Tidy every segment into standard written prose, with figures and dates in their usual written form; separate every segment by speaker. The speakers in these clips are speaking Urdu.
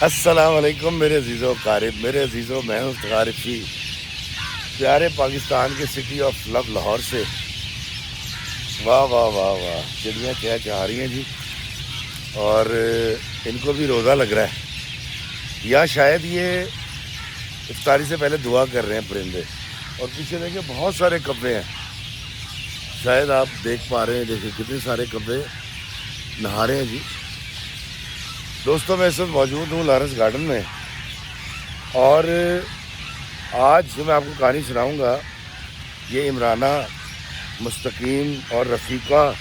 Speaker 1: السلام علیکم میرے عزیزوں قارب، میرے عزیزوں، میں ہوں غارفی پیارے پاکستان کے سٹی آف لو لاہور سے۔ واہ واہ واہ واہ، چڑیاں کیا چاہ رہی ہیں جی، اور ان کو بھی روزہ لگ رہا ہے، یا شاید یہ افطاری سے پہلے دعا کر رہے ہیں پرندے۔ اور پیچھے دیکھیں بہت سارے کبے ہیں، شاید آپ دیکھ پا رہے ہیں، دیکھیں کتنے سارے کبے نہا رہے ہیں جی۔ دوستوں، میں اس وقت موجود ہوں لارنس گارڈن میں، اور آج جو میں آپ کو کہانی سناؤں گا یہ عمرانہ، مستقیم اور رفیقہ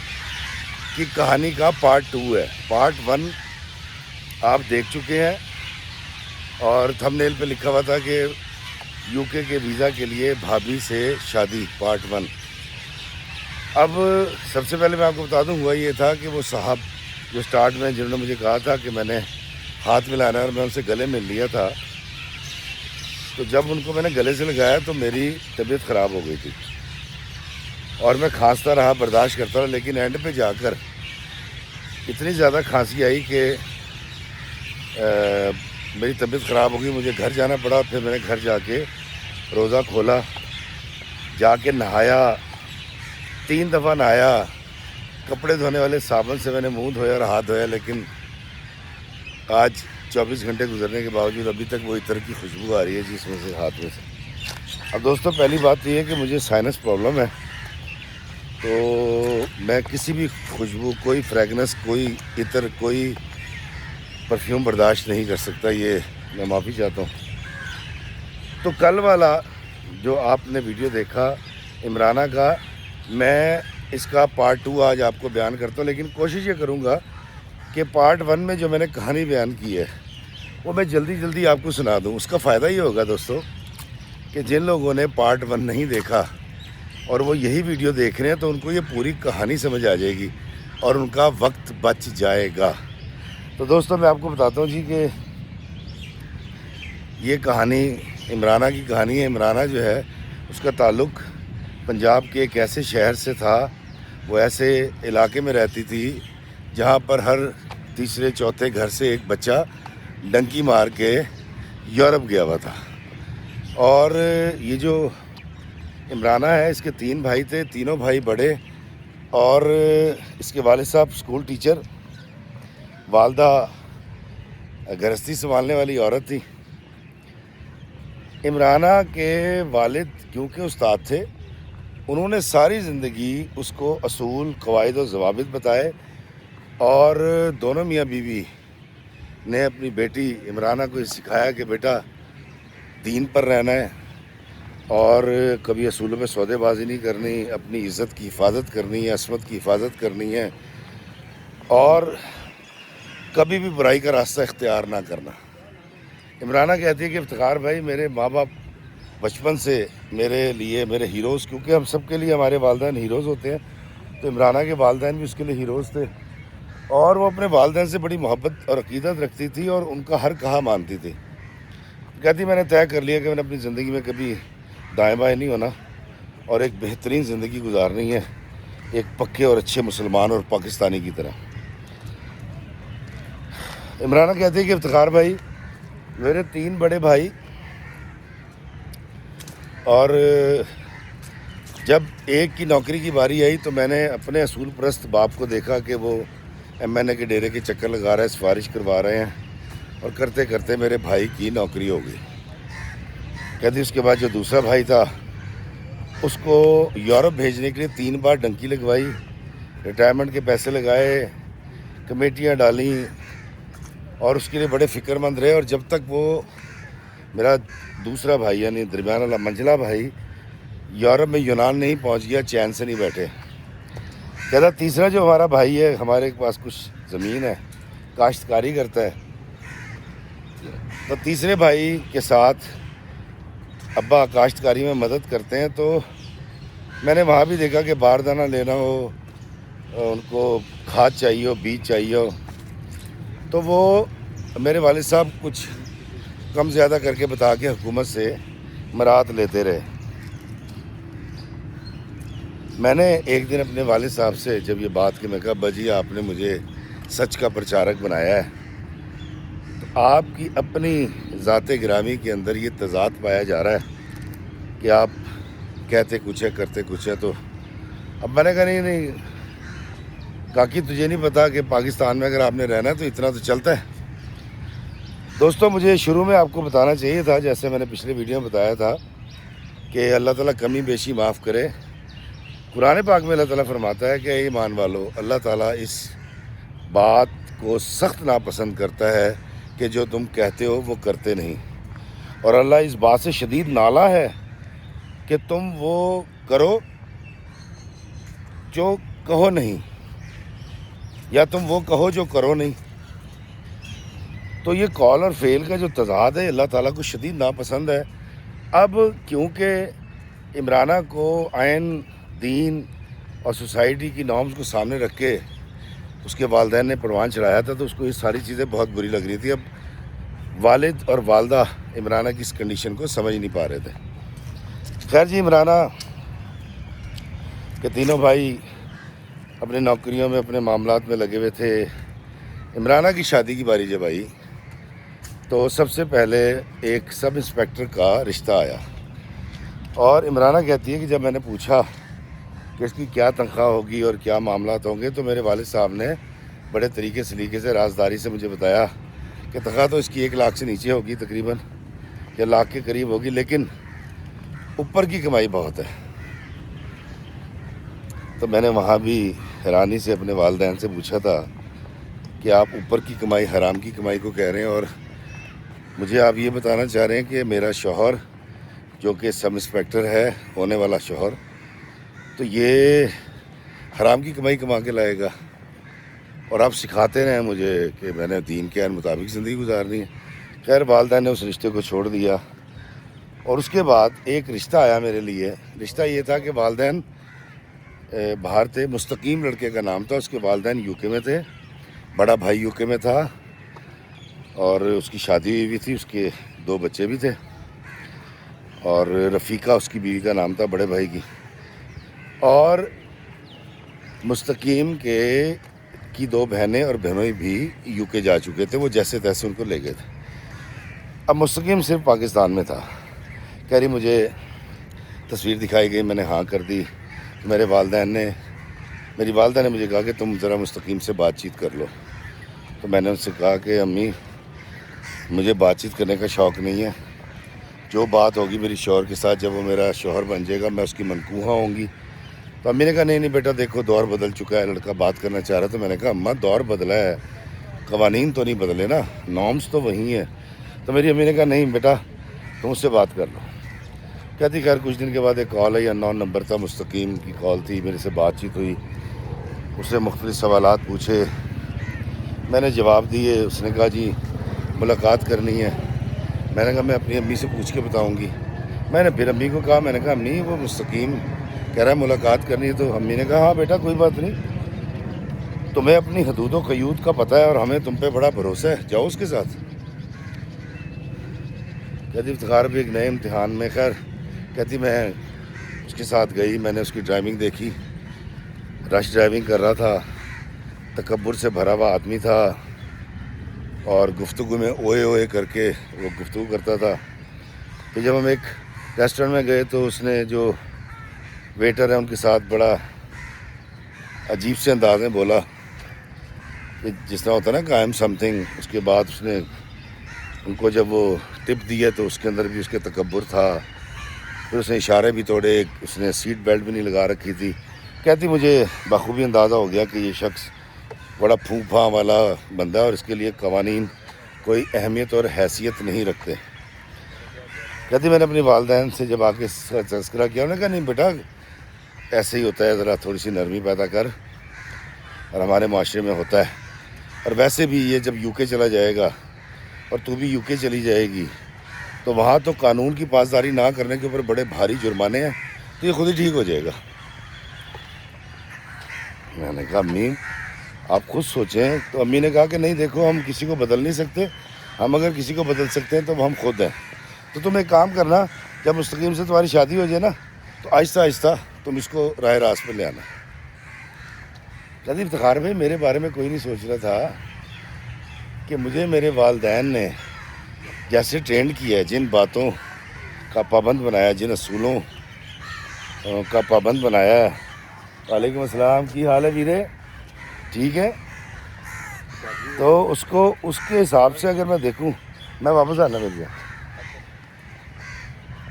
Speaker 1: کی کہانی کا پارٹ 2 ہے۔ پارٹ 1 آپ دیکھ چکے ہیں، اور تھمب نیل پہ لکھا ہوا تھا کہ یو کے ویزا کے لیے بھابھی سے شادی پارٹ 1۔ اب سب سے پہلے میں آپ کو بتا دوں، ہوا یہ تھا کہ وہ صاحب جو سٹارٹ میں جنہوں نے مجھے کہا تھا کہ میں نے ہاتھ ملانا ہے اور میں ان سے گلے مل لیا تھا، تو جب ان کو میں نے گلے سے لگایا تو میری طبیعت خراب ہو گئی تھی، اور میں کھانستا رہا، برداشت کرتا رہا، لیکن اینڈ پہ جا کر اتنی زیادہ کھانسی آئی کہ میری طبیعت خراب ہو گئی، مجھے گھر جانا پڑا۔ پھر میں نے گھر جا کے روزہ کھولا، جا کے نہایا، 3 دفعہ نہایا، کپڑے دھونے والے صابن سے میں نے منہ دھویا اور ہاتھ دھویا، لیکن آج 24 گھنٹے گزرنے کے باوجود ابھی تک وہ عطر کی خوشبو آ رہی ہے جس میں سے، ہاتھ میں سے۔ اب دوستوں، پہلی بات یہ ہے کہ مجھے سائنس پرابلم ہے، تو میں کسی بھی خوشبو، کوئی فریگنس، کوئی عطر، کوئی پرفیوم برداشت نہیں کر سکتا، یہ میں معافی چاہتا ہوں۔ تو کل والا جو آپ نے ویڈیو دیکھا عمرانہ کا، میں اس کا پارٹ 2 آج آپ کو بیان کرتا ہوں، لیکن کوشش یہ کروں گا کہ پارٹ 1 میں جو میں نے کہانی بیان کی ہے وہ میں جلدی آپ کو سنا دوں۔ اس کا فائدہ یہ ہوگا دوستو کہ جن لوگوں نے پارٹ 1 نہیں دیکھا اور وہ یہی ویڈیو دیکھ رہے ہیں تو ان کو یہ پوری کہانی سمجھ آ جائے گی اور ان کا وقت بچ جائے گا۔ تو دوستو، میں آپ کو بتاتا ہوں جی کہ یہ کہانی عمرانہ کی کہانی ہے۔ عمرانہ جو ہے اس کا تعلق پنجاب کے ایک ایسے شہر سے تھا، وہ ایسے علاقے میں رہتی تھی جہاں پر ہر تیسرے چوتھے گھر سے ایک بچہ ڈنکی مار کے یورپ گیا ہوا تھا۔ اور یہ جو عمرانہ ہے، اس کے 3 بھائی تھے، تینوں بھائی بڑے، اور اس کے والد صاحب اسکول ٹیچر، والدہ گرہستی سنبھالنے والی عورت تھی۔ عمرانہ کے والد کیونکہ استاد تھے، انہوں نے ساری زندگی اس کو اصول، قواعد و ضوابط بتائے، اور دونوں میاں بیوی نے اپنی بیٹی عمرانہ کو یہ سکھایا کہ بیٹا دین پر رہنا ہے، اور کبھی اصولوں میں سودے بازی نہیں کرنی، اپنی عزت کی حفاظت کرنی ہے، عصمت کی حفاظت کرنی ہے، اور کبھی بھی برائی کا راستہ اختیار نہ کرنا۔ عمرانہ کہتی ہے کہ افتخار بھائی، میرے ماں باپ بچپن سے میرے لیے میرے ہیروز، کیونکہ ہم سب کے لیے ہمارے والدین ہیروز ہوتے ہیں، تو عمرانہ کے والدین بھی اس کے لیے ہیروز تھے، اور وہ اپنے والدین سے بڑی محبت اور عقیدت رکھتی تھی اور ان کا ہر کہا مانتی تھی۔ کہتی میں نے طے کر لیا کہ میں نے اپنی زندگی میں کبھی دائیں بائیں نہیں ہونا، اور ایک بہترین زندگی گزارنی ہے، ایک پکے اور اچھے مسلمان اور پاکستانی کی طرح۔ عمرانہ کہتی ہے کہ افتخار بھائی، میرے 3 بڑے بھائی، اور جب ایک کی نوکری کی باری آئی تو میں نے اپنے اصول پرست باپ کو دیکھا کہ وہ MNA کے ڈیرے کے چکر لگا رہا ہے، سفارش کروا رہے ہیں، اور کرتے کرتے میرے بھائی کی نوکری ہو گئی۔ کہتی اس کے بعد جو دوسرا بھائی تھا اس کو یورپ بھیجنے کے لیے 3 بار ڈنکی لگوائی، ریٹائرمنٹ کے پیسے لگائے، کمیٹیاں ڈالیں، اور اس کے لیے بڑے فکر مند رہے، اور جب تک وہ میرا دوسرا بھائی یعنی درمیان والا منجلا بھائی یورپ میں یونان نہیں پہنچ گیا، چین سے نہیں بیٹھے۔ کہتا تیسرا جو ہمارا بھائی ہے، ہمارے پاس کچھ زمین ہے، کاشتکاری کرتا ہے، تو تیسرے بھائی کے ساتھ ابا کاشتکاری میں مدد کرتے ہیں، تو میں نے وہاں بھی دیکھا کہ باردانہ لینا ہو، ان کو کھاد چاہیے ہو، بیج چاہیے ہو، تو وہ میرے والد صاحب کچھ کم زیادہ کر کے بتا کے حکومت سے مراعات لیتے رہے۔ میں نے ایک دن اپنے والد صاحب سے جب یہ بات کی، میں کہا ابا جی آپ نے مجھے سچ کا پرچارک بنایا ہے، تو آپ کی اپنی ذات گرامی کے اندر یہ تضاد پایا جا رہا ہے کہ آپ کہتے کچھ ہے کرتے کچھ ہے. تو اب میں نے کہا نہیں کاکی تجھے نہیں پتا کہ پاکستان میں اگر آپ نے رہنا ہے تو اتنا تو چلتا ہے. دوستوں مجھے شروع میں آپ کو بتانا چاہیے تھا، جیسے میں نے پچھلے ویڈیو میں بتایا تھا کہ اللہ تعالیٰ کمی بیشی معاف کرے. قرآن پاک میں اللہ تعالیٰ فرماتا ہے کہ اے ایمان والو، اللہ تعالیٰ اس بات کو سخت ناپسند کرتا ہے کہ جو تم کہتے ہو وہ کرتے نہیں، اور اللہ اس بات سے شدید نالاں ہے کہ تم وہ کرو جو کہو نہیں، یا تم وہ کہو جو کرو نہیں. تو یہ قول اور فعل کا جو تضاد ہے اللہ تعالیٰ کو شدید ناپسند ہے. اب کیونکہ عمرانہ کو آئین، دین اور سوسائٹی کی نارمز کو سامنے رکھ کے اس کے والدین نے پروان چڑھایا تھا، تو اس کو یہ ساری چیزیں بہت بری لگ رہی تھی. اب والد اور والدہ عمرانہ کی اس کنڈیشن کو سمجھ نہیں پا رہے تھے. خیر جی، عمرانہ کہ تینوں بھائی اپنے نوکریوں میں، اپنے معاملات میں لگے ہوئے تھے. عمرانہ کی شادی کی باری جب آئی تو سب سے پہلے ایک سب انسپیکٹر کا رشتہ آیا، اور عمرانہ کہتی ہے کہ جب میں نے پوچھا کہ اس کی کیا تنخواہ ہوگی اور کیا معاملات ہوں گے، تو میرے والد صاحب نے بڑے طریقے سلیقے سے رازداری سے مجھے بتایا کہ تنخواہ تو اس کی 1 لاکھ سے نیچے ہوگی، تقریباً یا لاکھ کے قریب ہوگی، لیکن اوپر کی کمائی بہت ہے. تو میں نے وہاں بھی حیرانی سے اپنے والدین سے پوچھا تھا کہ آپ اوپر کی کمائی، حرام کی کمائی کو کہہ رہے ہیں، اور مجھے آپ یہ بتانا چاہ رہے ہیں کہ میرا شوہر جو کہ سب انسپیکٹر ہے، ہونے والا شوہر، تو یہ حرام کی کمائی کما کے لائے گا، اور آپ سکھاتے رہے مجھے کہ میں نے دین کے مطابق زندگی گزارنی ہے. خیر والدین نے اس رشتے کو چھوڑ دیا، اور اس کے بعد ایک رشتہ آیا میرے لیے. رشتہ یہ تھا کہ والدین باہر تھے، مستقیم لڑکے کا نام تھا، اس کے والدین یو کے میں تھے، بڑا بھائی یو کے میں تھا، اور اس کی شادی ہوئی تھی، اس کے 2 بچے بھی تھے، اور رفیقہ اس کی بیوی کا نام تھا، بڑے بھائی کی. اور مستقیم کی 2 بہنیں اور بہنوئی بھی یو کے جا چکے تھے، وہ جیسے تیسے ان کو لے گئے تھے. اب مستقیم صرف پاکستان میں تھا. کہہ رہی مجھے تصویر دکھائی گئی، میں نے ہاں کر دی. میری والدہ نے مجھے کہا کہ تم ذرا مستقیم سے بات چیت کر لو. تو میں نے ان سے کہا کہ امی مجھے بات چیت کرنے کا شوق نہیں ہے، جو بات ہوگی میری شوہر کے ساتھ، جب وہ میرا شوہر بن جائے گا میں اس کی منکوہا ہوں گی. تو امی نے کہا نہیں بیٹا، دیکھو دور بدل چکا ہے، لڑکا بات کرنا چاہ رہا. تو میں نے کہا اماں دور بدلا ہے، قوانین تو نہیں بدلے نا، نارمز تو وہی ہیں. تو میری امی نے کہا نہیں بیٹا تم اس سے بات کر لو. کہتی خیر کچھ دن کے بعد ایک کال آئی، انون نمبر تھا، مستقیم کی کال تھی، میرے سے بات چیت ہوئی، اس سے مختلف سوالات پوچھے، میں نے جواب دیے. اس نے کہا جی ملاقات کرنی ہے. میں نے کہا میں اپنی امی سے پوچھ کے بتاؤں گی. میں نے پھر امی کو کہا، میں نے کہا امی وہ مستقیم کہہ رہا ہے ملاقات کرنی ہے. تو امی نے کہا ہاں بیٹا کوئی بات نہیں، تمہیں اپنی حدود و قیود کا پتہ ہے اور ہمیں تم پہ بڑا بھروسہ ہے، جاؤ اس کے ساتھ. کہتی افتخار بھی ایک نئے امتحان میں. خیر کہتی میں اس کے ساتھ گئی، میں نے اس کی ڈرائیونگ دیکھی، رش ڈرائیونگ کر رہا تھا، تکبر سے بھرا ہوا آدمی تھا، اور گفتگو میں اوئے اوئے کر کے وہ گفتگو کرتا تھا. پھر جب ہم ایک ریسٹورنٹ میں گئے تو اس نے جو ویٹر ہے ان کے ساتھ بڑا عجیب سے انداز میں بولا کہ جس طرح ہوتا ہے نا کہ آئی ایم سم تھنگ. اس کے بعد اس نے ان کو جب وہ ٹپ دی ہے تو اس کے اندر بھی اس کے تکبر تھا. پھر اس نے اشارے بھی توڑے، اس نے سیٹ بیلٹ بھی نہیں لگا رکھی تھی. کہتی مجھے بخوبی اندازہ ہو گیا کہ یہ شخص بڑا پھوں پھاں والا بندہ ہے اور اس کے لیے قوانین کوئی اہمیت اور حیثیت نہیں رکھتے. کہتی میں نے اپنی والدین سے جب آ کے تذکرہ کیا، انہوں نے کہا نہیں بیٹا ایسے ہی ہوتا ہے، ذرا تھوڑی سی نرمی پیدا کر، اور ہمارے معاشرے میں ہوتا ہے. اور ویسے بھی یہ جب یو کے چلا جائے گا اور تو بھی یو کے چلی جائے گی تو وہاں تو قانون کی پاسداری نہ کرنے کے اوپر بڑے بھاری جرمانے ہیں، تو یہ خود ہی ٹھیک ہو جائے گا. میں نے کہا امی آپ خود سوچیں. تو امی نے کہا کہ نہیں دیکھو ہم کسی کو بدل نہیں سکتے، ہم اگر کسی کو بدل سکتے ہیں تو ہم خود ہیں. تو تم ایک کام کرنا، جب مستقیم سے تمہاری شادی ہو جائے نا تو آہستہ آہستہ تم اس کو راہ راست پہ لے آنا. کہتی افتخار بھائی میرے بارے میں کوئی نہیں سوچ رہا تھا کہ مجھے میرے والدین نے جیسے ٹرینڈ کیا ہے، جن باتوں کا پابند بنایا، جن اصولوں کا پابند بنایا ہے. وعلیکم السلام، کی حال ہے ویرے؟ ٹھیک ہے. تو اس کے حساب سے اگر میں دیکھوں، میں واپس آنا مل گیا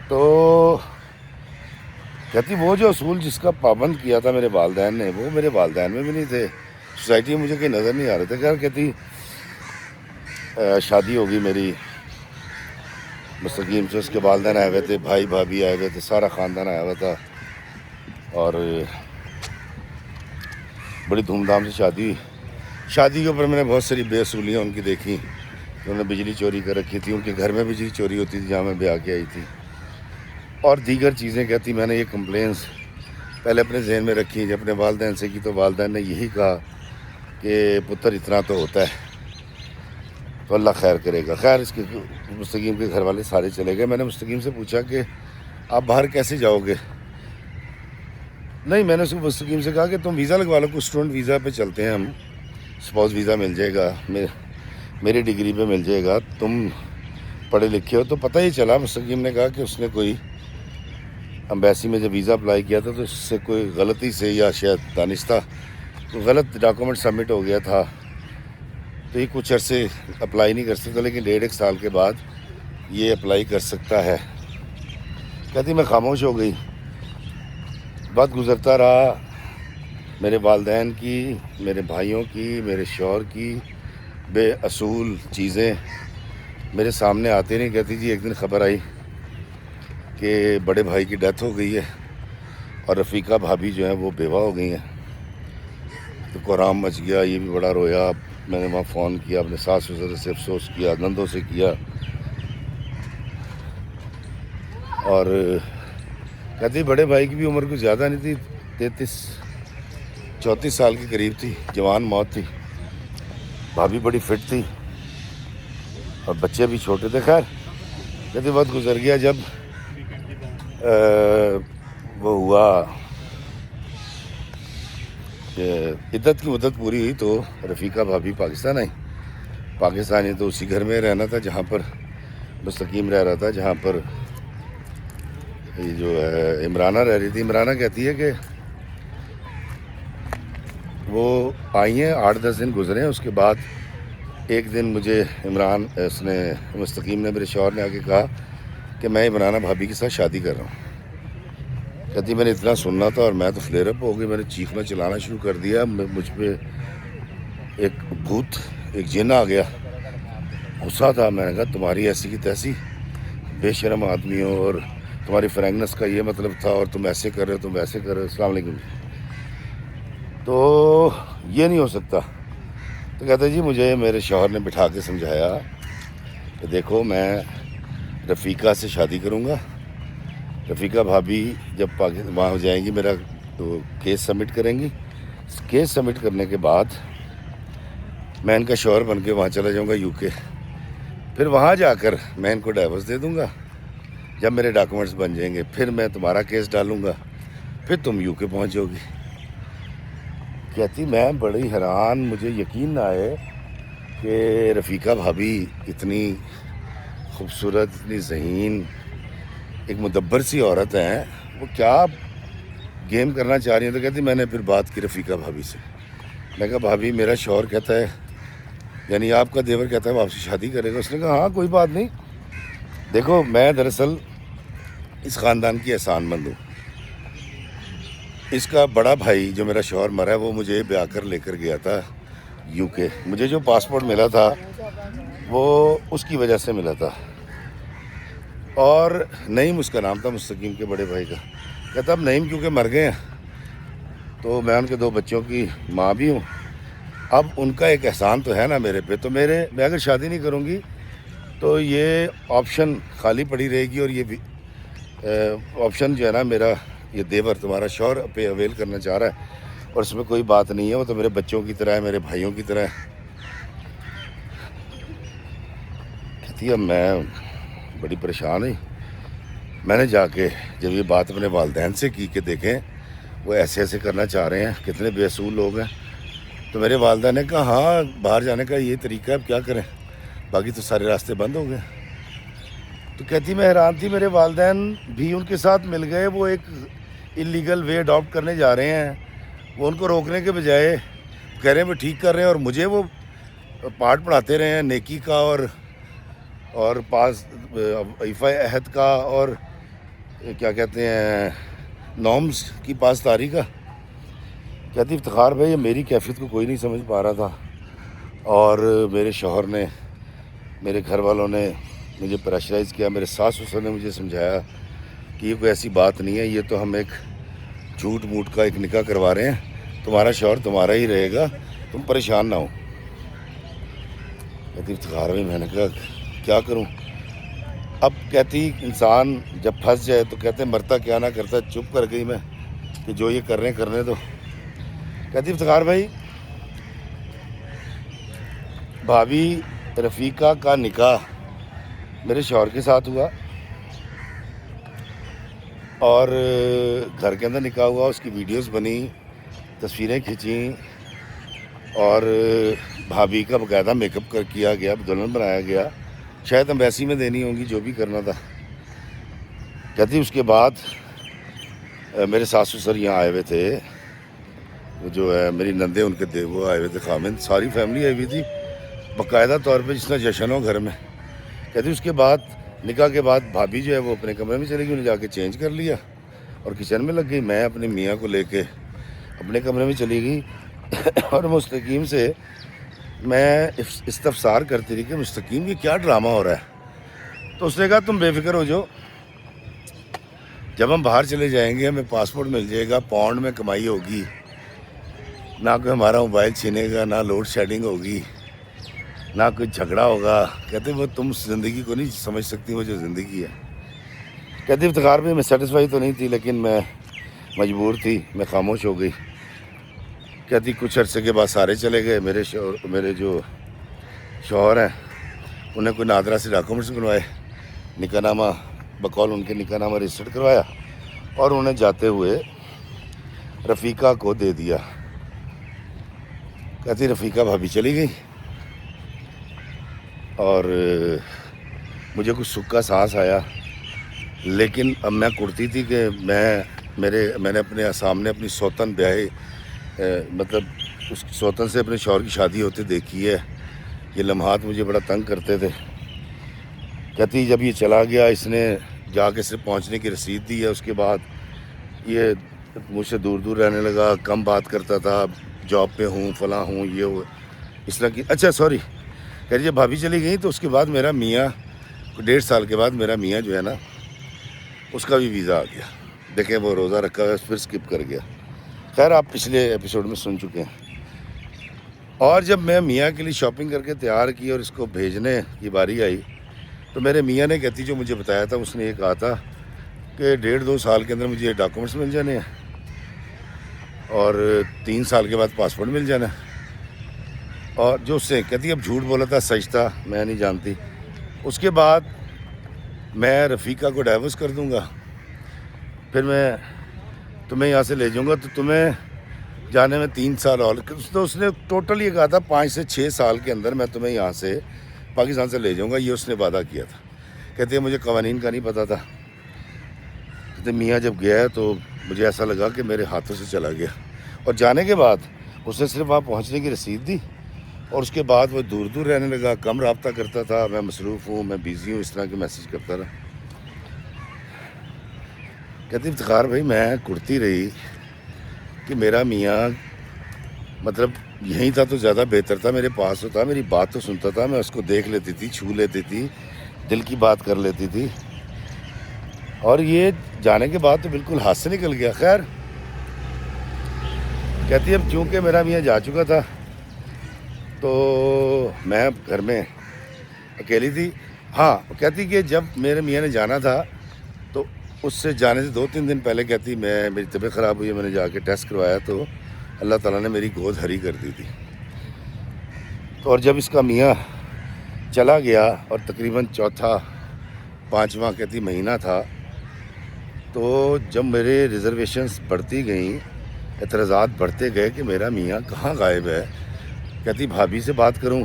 Speaker 1: تو کہتی وہ جو اصول جس کا پابند کیا تھا میرے والدین نے، وہ میرے والدین میں بھی نہیں تھے، سوسائٹی میں مجھے کہیں نظر نہیں آ رہے تھے. خیر کہتی شادی ہوگی میری مستقیم سے، اس کے والدین آئے ہوئے تھے، بھائی بھابھی آئے ہوئے تھے، سارا خاندان آیا ہوا تھا اور بڑی دھوم دھام سے شادی ہوئی. شادی کے اوپر میں نے بہت ساری بے اصولیاں ان کی دیکھی. انہوں نے بجلی چوری کر رکھی تھی، ان کے گھر میں بجلی چوری ہوتی تھی جہاں میں بیاہ کے آئی تھی، اور دیگر چیزیں. کہتی میں نے یہ کمپلینس پہلے اپنے ذہن میں رکھی، جب اپنے والدین سے کی تو والدین نے یہی کہا کہ پتر اتنا تو ہوتا ہے تو اللہ خیر کرے گا. خیر اس کے مستقیم کے گھر والے سارے چلے گئے. میں نے مستقیم سے پوچھا کہ آپ باہر کیسے جاؤ گے؟ نہیں، میں نے اس کو مستقیم سے کہا کہ تم ویزا لگوا لو، کوئی اسٹوڈنٹ ویزا پہ چلتے ہیں ہم، اسپاؤس ویزا مل جائے گا، میری ڈگری پہ مل جائے گا، تم پڑھے لکھے ہو. تو پتہ ہی چلا، مستقیم نے کہا کہ اس نے کوئی امبیسی میں جب ویزا اپلائی کیا تھا تو اس سے کوئی غلطی سے یا شاید دانستہ کوئی غلط ڈاکومنٹ سبمٹ ہو گیا تھا، تو یہ کچھ عرصے اپلائی نہیں کر سکتا، لیکن 1.5 سال کے بعد یہ اپلائی کر سکتا ہے. کہتی میں خاموش ہو گئی. وقت گزرتا رہا، میرے والدین کی، میرے بھائیوں کی، میرے شوہر کی بے اصول چیزیں میرے سامنے آتے نہیں. کہتی جی ایک دن خبر آئی کہ بڑے بھائی کی ڈیتھ ہو گئی ہے اور رفیقہ بھابھی جو ہیں وہ بیوہ ہو گئی ہیں. تو کوہرام مچ گیا، یہ بھی بڑا رویا. میں نے وہاں فون کیا، اپنے ساس سسر سے افسوس کیا، نندوں سے کیا، اور کہتی بڑے بھائی کی بھی عمر کچھ زیادہ نہیں تھی، 34 سال کے قریب تھی، جوان موت تھی. بھابھی بڑی فٹ تھی اور بچے بھی چھوٹے تھے. خیر کہتی وقت گزر گیا. جب وہ ہوا کہ عدت کی مدت پوری ہوئی تو رفیقہ بھابھی پاکستان آئی. پاکستانی تو اسی گھر میں رہنا تھا جہاں پر مستقیم رہ رہا تھا، جہاں پر یہ جو ہے عمرانہ رہ رہی تھی. عمرانہ کہتی ہے کہ وہ آئی ہیں، 8-10 دن گزرے ہیں. اس کے بعد ایک دن مجھے مستقیم نے، میرے شوہر نے آ کے کہا کہ میں عمرانہ بھابھی کے ساتھ شادی کر رہا ہوں. کہتی میں نے اتنا سننا تھا اور میں تو فلیئر اپ ہو گئی، میں نے چیخنا چلانا شروع کر دیا. مجھ پہ ایک بھوت، ایک جن آ گیا. غصہ تھا. میں نے کہا تمہاری ایسی کی تیسی بے شرم آدمی ہو، اور تمہاری فرینکنس کا یہ مطلب تھا، اور تم ایسے کر رہے ہو، تم ویسے کر رہے ہو. السلام علیکم. تو یہ نہیں ہو سکتا. تو کہتا جی مجھے میرے شوہر نے بٹھا کے سمجھایا کہ دیکھو میں رفیقہ سے شادی کروں گا. رفیقہ بھابھی جب وہاں ہو جائیں گی، میرا تو کیس سبمٹ کریں گی. کیس سبمٹ کرنے کے بعد میں ان کا شوہر بن کے وہاں چلا جاؤں گا UK. پھر وہاں جا کر میں ان کو ڈائیورس دے دوں گا. جب میرے ڈاکومنٹس بن جائیں گے پھر میں تمہارا کیس ڈالوں گا، پھر تم UK پہنچ جاؤ گی. کہتی میں بڑی حیران، مجھے یقین نہ آئے کہ رفیقہ بھابھی اتنی خوبصورت، اتنی ذہین، ایک مدبر سی عورت ہیں، وہ کیا گیم کرنا چاہ رہی ہیں. تو کہتی میں نے پھر بات کی رفیقہ بھابھی سے. میں کہا بھابھی میرا شوہر کہتا ہے، یعنی آپ کا دیور کہتا ہے وہ آپ سے شادی کرے گا. اس نے کہا ہاں کوئی بات نہیں. دیکھو میں دراصل اس خاندان کی احسان مند ہوں. اس کا بڑا بھائی جو میرا شوہر مرا ہے وہ مجھے بیاہ کر لے کر گیا تھا UK. مجھے جو پاسپورٹ ملا تھا وہ اس کی وجہ سے ملا تھا، اور نعیم اس کا نام تھا مستقیم کے بڑے بھائی کا. کہتا اب نعیم کیونکہ مر گئے ہیں تو میں ان کے 2 بچوں کی ماں بھی ہوں، اب ان کا ایک احسان تو ہے نا میرے پہ. تو میں اگر شادی نہیں کروں گی تو یہ آپشن خالی پڑی رہے گی، اور یہ بھی آپشن جو ہے نا میرا، یہ دیور تمہارا شوہر پہ اویل کرنا چاہ رہا ہے، اور اس میں کوئی بات نہیں ہے. وہ تو میرے بچوں کی طرح ہے، میرے بھائیوں کی طرح ہے. کہتی اب میں بڑی پریشان ہوئی. میں نے جا کے جب یہ بات اپنے والدین سے کی کہ دیکھیں وہ ایسے ایسے کرنا چاہ رہے ہیں، کتنے بے اصول لوگ ہیں، تو میرے والدہ نے کہا ہاں باہر جانے کا یہ طریقہ ہے، اب کیا کریں، باقی تو سارے راستے بند ہو گئے۔ تو کہتی میں حیران تھی، میرے والدین بھی ان کے ساتھ مل گئے، وہ ایک اللیگل وے اڈاپٹ کرنے جا رہے ہیں، وہ ان کو روکنے کے بجائے کہہ رہے ہیں وہ ٹھیک کر رہے ہیں، اور مجھے وہ پارٹ پڑھاتے رہے ہیں نیکی کا اور پاس ایفا عہد کا اور کیا کہتے ہیں نارمز کی پاسداری کا۔ کہتی افتخار بھائی میری کیفیت کو کوئی نہیں سمجھ پا رہا تھا، اور میرے شوہر نے، میرے گھر والوں نے مجھے پریشرائز کیا، میرے ساس سسر نے مجھے سمجھایا کہ یہ کوئی ایسی بات نہیں ہے، یہ تو ہم ایک جھوٹ موٹ کا ایک نکاح کروا رہے ہیں، تمہارا شوہر تمہارا ہی رہے گا، تم پریشان نہ ہو۔ کہتی افتخار بھائی میں نے کہا کیا کروں؟ اب کہتی انسان جب پھنس جائے تو کہتے مرتا کیا نہ کرتا، چپ کر گئی میں کہ جو یہ کر رہے ہیں کرنے دو۔ کہتی افتخار بھائی بھابھی رفیقہ کا نکاح میرے شوہر کے ساتھ ہوا، اور گھر کے اندر نکاح ہوا، اس کی ویڈیوز بنی، تصویریں کھینچیں، اور بھابھی کا باقاعدہ میک اپ کیا گیا، دلہن بنایا گیا، شاید امبیسی میں دینی ہوں گی، جو بھی کرنا تھا۔ کہتی اس کے بعد میرے ساس سسر یہاں آئے ہوئے تھے، وہ جو ہے میری نندے ان کے وہ آئے ہوئے تھے، خامند، ساری فیملی آئی ہوئی تھی باقاعدہ طور پہ جس طرح جشن ہو گھر میں۔ کہتی اس کے بعد نکاح کے بعد بھابھی جو ہے وہ اپنے کمرے میں چلی گئی، انہیں جا کے چینج کر لیا اور کچن میں لگ گئی، میں اپنے میاں کو لے کے اپنے کمرے میں چلی گئی، اور مستقیم سے میں استفسار کرتی رہی کہ مستقیم یہ کیا ڈرامہ ہو رہا ہے۔ تو اس نے کہا تم بے فکر ہو جاؤ، جب ہم باہر چلے جائیں گے ہمیں پاسپورٹ مل جائے گا، پاؤنڈ میں کمائی ہوگی، نہ کوئی ہمارا موبائل چھینے گا، نہ لوڈ شیڈنگ ہوگی، نہ کوئی جھگڑا ہوگا۔ کہتے وہ تم زندگی کو نہیں سمجھ سکتی، وہ جو زندگی ہے۔ کہتی افتخار بھی میں سیٹسفائی تو نہیں تھی، لیکن میں مجبور تھی، میں خاموش ہو گئی۔ کہتی کچھ عرصے کے بعد سارے چلے گئے، میرے جو شوہر ہیں انہیں کوئی نادرا سے ڈاکومنٹس بنوائے، نکاح نامہ بقول ان کے نکاح نامہ رجسٹر کروایا، اور انہیں جاتے ہوئے رفیقہ کو دے دیا۔ کہتی رفیقہ بھابھی چلی گئی، اور مجھے کچھ سکھ کا سانس آیا، لیکن اب میں کرتی تھی کہ میں نے اپنے سامنے اپنی سوتن بیاہے مطلب اس سوتن سے اپنے شوہر کی شادی ہوتے دیکھی ہے، یہ لمحات مجھے بڑا تنگ کرتے تھے۔ کہتی جب یہ چلا گیا، اس نے جا کے صرف پہنچنے کی رسید دی ہے، اس کے بعد یہ مجھ سے دور دور رہنے لگا، کم بات کرتا تھا، جاب پہ ہوں، فلاں ہوں، یہ وہ اس طرح کی۔ اچھا سوری، کہہ رہی جب بھابھی چلی گئی تو اس کے بعد میرا میاں 1.5 سال کے بعد میرا میاں جو ہے نا اس کا بھی ویزا آ گیا۔ دیکھیں وہ روزہ رکھا ہوا پھر سکپ کر گیا۔ خیر آپ پچھلے ایپیسوڈ میں سن چکے ہیں۔ اور جب میں میاں کے لیے شاپنگ کر کے تیار کی اور اس کو بھیجنے کی باری آئی تو میرے میاں نے کہتی جو مجھے بتایا تھا، اس نے یہ کہا تھا کہ 1.5-2 سال کے اندر مجھے یہ ڈاکومنٹس مل جانے ہیں اور 3 سال کے بعد پاسپورٹ مل جانا ہے۔ اور جو اس سے کہتی اب جھوٹ بولا تھا سچ تھا میں نہیں جانتی۔ اس کے بعد میں رفیقہ کو ڈائیورس کر دوں گا، پھر میں تمہیں یہاں سے لے جاؤں گا، تو تمہیں جانے میں 3 سال اور، تو اس نے ٹوٹل یہ کہا تھا 5 سے 6 سال کے اندر میں تمہیں یہاں سے پاکستان سے لے جاؤں گا، یہ اس نے وعدہ کیا تھا۔ کہتے ہیں مجھے قوانین کا نہیں پتہ تھا۔ کہتے میاں جب گیا ہے تو مجھے ایسا لگا کہ میرے ہاتھوں سے چلا گیا، اور جانے کے بعد اس نے صرف وہاں پہنچنے کی رسید دی، اور اس کے بعد وہ دور دور رہنے لگا، کم رابطہ کرتا تھا، میں مصروف ہوں، میں بیزی ہوں، اس طرح کے میسیج کرتا رہا۔ کہتی افتخار بھائی میں کرتی رہی کہ میرا میاں مطلب یہیں تھا تو زیادہ بہتر تھا، میرے پاس ہوتا، میری بات تو سنتا تھا، میں اس کو دیکھ لیتی تھی، چھو لیتی تھی، دل کی بات کر لیتی تھی، اور یہ جانے کے بعد تو بالکل ہاتھ سے نکل گیا۔ خیر کہتی اب چونکہ میرا میاں جا چکا تھا تو میں گھر میں اکیلی تھی۔ ہاں کہتی کہ جب میرے میاں نے جانا تھا تو اس سے جانے سے 2-3 دن پہلے کہتی میری طبیعت خراب ہوئی ہے، میں نے جا کے ٹیسٹ کروایا تو اللہ تعالیٰ نے میری گود ہری کر دی تھی۔ تو اور جب اس کا میاں چلا گیا اور تقریباً 4-5واں کہتی مہینہ تھا، تو جب میرے ریزرویشنز بڑھتی گئیں اعتراضات بڑھتے گئے کہ میرا میاں کہاں غائب ہے. کہتی بھابھی سے بات کروں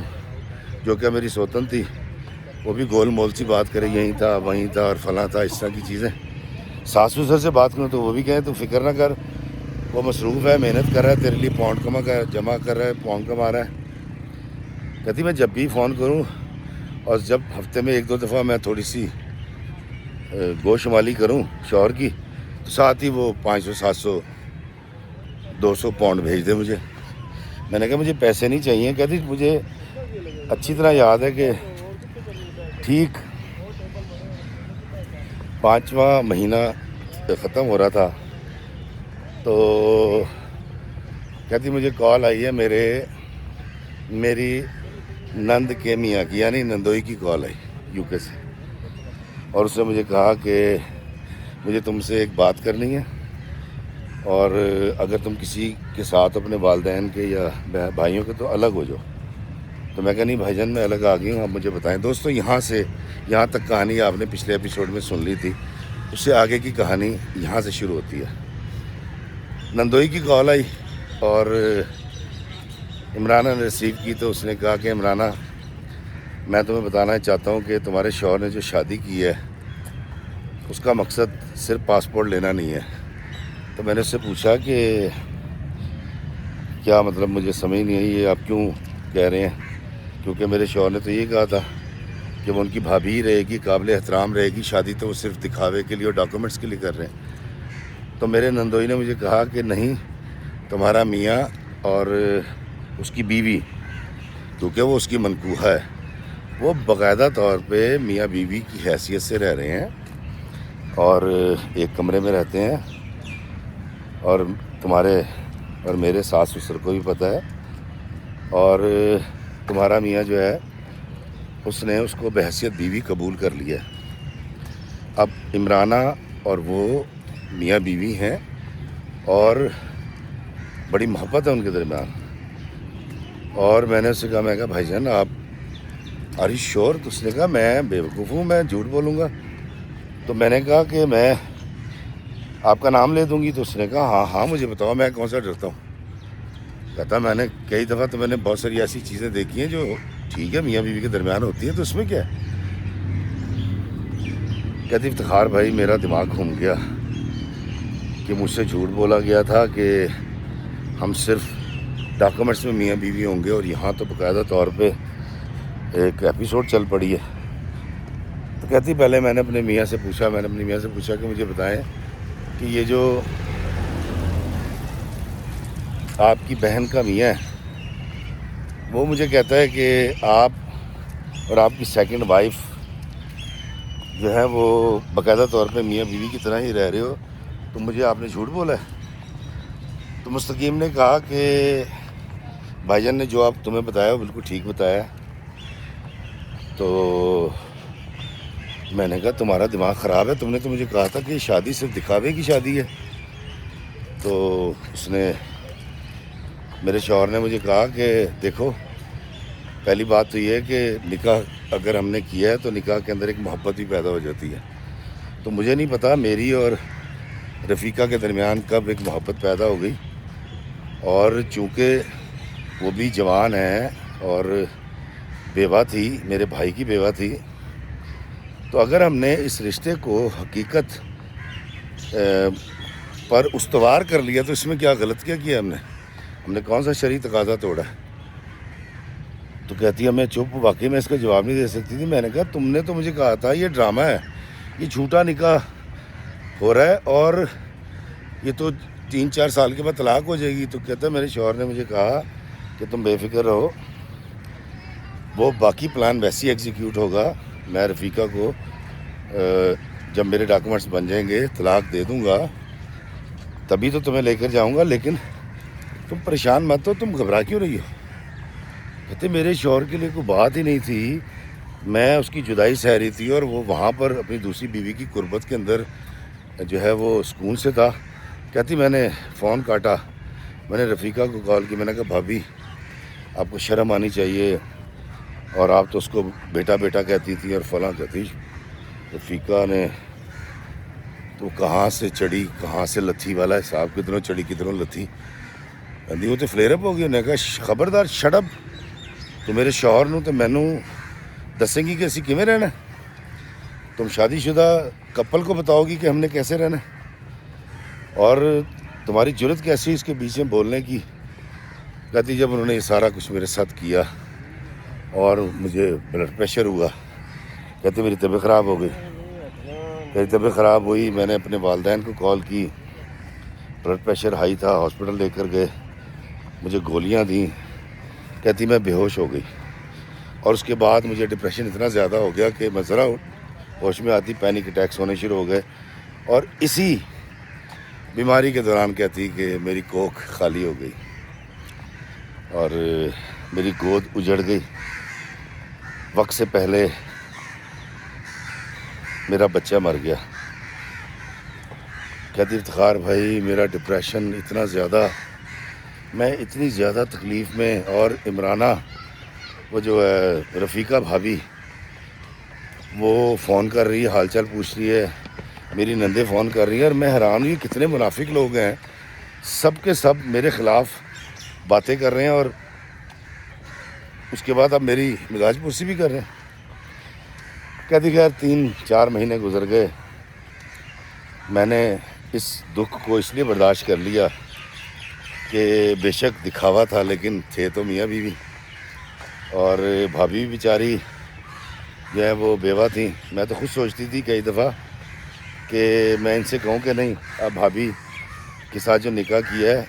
Speaker 1: جو کہ میری سوتن تھی, وہ بھی گول مول سی بات کرے, یہیں تھا وہیں تھا اور فلاں تھا, اس طرح کی چیزیں. ساس سسر سے بات کروں تو وہ بھی کہیں تو فکر نہ کر, وہ مصروف ہے, محنت کر رہا ہے, تیرے لیے پاؤنڈ جمع کر رہا ہے, پاؤنڈ کما رہا ہے. کہتی میں جب بھی فون کروں اور جب ہفتے میں 1-2 دفعہ میں تھوڑی سی گوش شمالی کروں شوہر کی, تو ساتھ ہی وہ 500 700 200 پاؤنڈ بھیج دے مجھے. میں نے کہا مجھے پیسے نہیں چاہیے. کہتی مجھے اچھی طرح یاد ہے کہ ٹھیک 5واں مہینہ ختم ہو رہا تھا تو کہتی مجھے کال آئی ہے میری نند کے میاں کی, یعنی نندوئی کی کال آئی یو کے سے, اور اس نے مجھے کہا کہ مجھے تم سے ایک بات کرنی ہے, اور اگر تم کسی کے ساتھ اپنے والدین کے یا بھائیوں کے تو الگ ہو جاؤ. تو میں کہا نہیں بھائی جان میں الگ آ گئی ہوں, آپ مجھے بتائیں. دوستو یہاں تک کہانی آپ نے پچھلے ایپیسوڈ میں سن لی تھی, اس سے آگے کی کہانی یہاں سے شروع ہوتی ہے. نندوئی کی کال آئی اور عمرانہ نے ریسیو کی, تو اس نے کہا کہ عمرانہ میں تمہیں بتانا چاہتا ہوں کہ تمہارے شوہر نے جو شادی کی ہے اس کا مقصد صرف پاسپورٹ لینا نہیں ہے. تو میں نے اس سے پوچھا کہ کیا مطلب, مجھے سمجھ نہیں آئی یہ آپ کیوں کہہ رہے ہیں, کیونکہ میرے شوہر نے تو یہ کہا تھا کہ وہ ان کی بھابھی ہی رہے گی, قابل احترام رہے گی, شادی تو وہ صرف دکھاوے کے لیے اور ڈاکومنٹس کے لیے کر رہے ہیں. تو میرے نندوئی نے مجھے کہا کہ نہیں, تمہارا میاں اور اس کی بیوی, کیونکہ وہ اس کی منکوحہ ہے, وہ باقاعدہ طور پہ میاں بیوی کی حیثیت سے رہ رہے ہیں اور ایک کمرے میں رہتے ہیں, اور تمہارے اور میرے ساس سسر کو بھی پتہ ہے, اور تمہارا میاں جو ہے اس نے اس کو بحیثیت بیوی قبول کر لیا. اب عمرانہ اور وہ میاں بیوی ہیں اور بڑی محبت ہے ان کے درمیان. اور میں نے اس سے کہا, میں کہا بھائی جان آپ آر یو شیور؟ تو اس نے کہا میں بے وقوف ہوں, میں جھوٹ بولوں گا؟ تو میں نے کہا کہ میں آپ کا نام لے دوں گی. تو اس نے کہا ہاں مجھے بتاؤ, میں کون سا ڈرتا ہوں. کہتا میں نے کئی دفعہ تو میں نے بہت ساری ایسی چیزیں دیکھی ہیں جو ٹھیک ہے میاں بیوی کے درمیان ہوتی ہیں, تو اس میں کیا ہے. کہتی افتخار بھائی میرا دماغ گھوم گیا کہ مجھ سے جھوٹ بولا گیا تھا کہ ہم صرف ڈاکومنٹس میں میاں بیوی ہوں گے, اور یہاں تو باقاعدہ طور پہ ایک ایپیسوڈ چل پڑی ہے. تو کہتی پہلے میں نے اپنے میاں سے پوچھا کہ مجھے بتائیں کہ یہ جو آپ کی بہن کا میاں ہے وہ مجھے کہتا ہے کہ آپ اور آپ کی سیکنڈ وائف جو ہے وہ باقاعدہ طور پہ میاں بیوی کی طرح ہی رہ رہے ہو, تو مجھے آپ نے جھوٹ بولا ہے. تو مستقیم نے کہا کہ بھائی جان نے جو آپ تمہیں بتایا وہ بالکل ٹھیک بتایا. تو میں نے کہا تمہارا دماغ خراب ہے, تم نے تو مجھے کہا تھا کہ شادی صرف دکھاوے کی شادی ہے. تو اس نے میرے شوہر نے مجھے کہا کہ دیکھو پہلی بات تو یہ ہے کہ نکاح اگر ہم نے کیا ہے تو نکاح کے اندر ایک محبت بھی پیدا ہو جاتی ہے. تو مجھے نہیں پتا میری اور رفیقہ کے درمیان کب ایک محبت پیدا ہو گئی, اور چونکہ وہ بھی جوان ہیں اور بیوہ تھی, میرے بھائی کی بیوہ تھی, تو اگر ہم نے اس رشتے کو حقیقت پر استوار کر لیا تو اس میں کیا غلط کیا ہم نے کون سا شرعی تقاضا توڑا ہے. تو کہتی ہے میں چپ, واقعی میں اس کا جواب نہیں دے سکتی تھی. میں نے کہا تم نے تو مجھے کہا تھا یہ ڈرامہ ہے, یہ جھوٹا نکاح ہو رہا ہے اور یہ تو 3-4 سال کے بعد طلاق ہو جائے گی. تو کہتا ہے میرے شوہر نے مجھے کہا کہ تم بے فکر رہو, وہ باقی پلان ویسے ہی ایگزیکیوٹ ہوگا. میں رفیقہ کو جب میرے ڈاکومنٹس بن جائیں گے طلاق دے دوں گا, تبھی تو تمہیں لے کر جاؤں گا, لیکن تم پریشان مت ہو, تم گھبرا کیوں رہی ہو. کہتے میرے شوہر کے لیے کوئی بات ہی نہیں تھی, میں اس کی جدائی سہ رہی تھی اور وہ وہاں پر اپنی دوسری بیوی کی قربت کے اندر جو ہے وہ سکون سے تھا. کہتی میں نے فون کاٹا, میں نے رفیقہ کو کال کی, میں نے کہا بھابھی آپ کو شرم آنی چاہیے, اور آپ تو اس کو بیٹا کہتی تھی اور فلاں کہتی. رفیقہ نے تو کہاں سے چڑھی کہاں سے لتھی والا حساب, کدھروں چڑھی کدھروں لتھی. وہ تو فلیئر اپ ہو گئی. انہیں کہا خبردار شٹ اپ, تو میرے شوہر نو تو مینوں دسیں گی کہ اسی کیویں رہنا, تم شادی شدہ کپل کو بتاؤ گی کہ ہم نے کیسے رہنا, اور تمہاری جرت کیسی اس کے بیچ میں بولنے کی. کہتی جب انہوں نے یہ سارا کچھ میرے ساتھ کیا اور مجھے بلڈ پریشر ہوا, کہتی میری طبیعت خراب ہو گئی. میری طبیعت خراب ہوئی, میں نے اپنے والدین کو کال کی, بلڈ پریشر ہائی تھا, ہاسپٹل لے کر گئے, مجھے گولیاں دیں. کہتی میں بے ہوش ہو گئی, اور اس کے بعد مجھے ڈپریشن اتنا زیادہ ہو گیا کہ میں ذرا ہوش میں آتی پینک اٹیکس ہونے شروع ہو گئے. اور اسی بیماری کے دوران کہتی کہ میری کوکھ خالی ہو گئی اور میری گود اجڑ گئی. وقت سے پہلے میرا بچہ مر گیا. کہتی افتخار بھائی میرا ڈپریشن اتنا زیادہ, میں اتنی زیادہ تکلیف میں, اور عمرانہ وہ جو ہے رفیقہ بھابھی وہ فون کر رہی ہے, حال چال پوچھ رہی ہے, میری نندے فون کر رہی ہیں, اور میں حیران ہوں کتنے منافق لوگ ہیں, سب کے سب میرے خلاف باتیں کر رہے ہیں, اور اس کے بعد اب میری مزاج پرسی بھی کر رہے ہیں. کہتی خیر 3-4 مہینے گزر گئے. میں نے اس دکھ کو اس لیے برداشت کر لیا کہ بے شک دکھاوا تھا لیکن تھے تو میاں بیوی, اور بھابھی بھی بیچاری جو ہے وہ بیوہ تھیں. میں تو خود سوچتی تھی کئی دفعہ کہ میں ان سے کہوں کہ نہیں, اب بھابھی کے ساتھ جو نکاح کیا ہے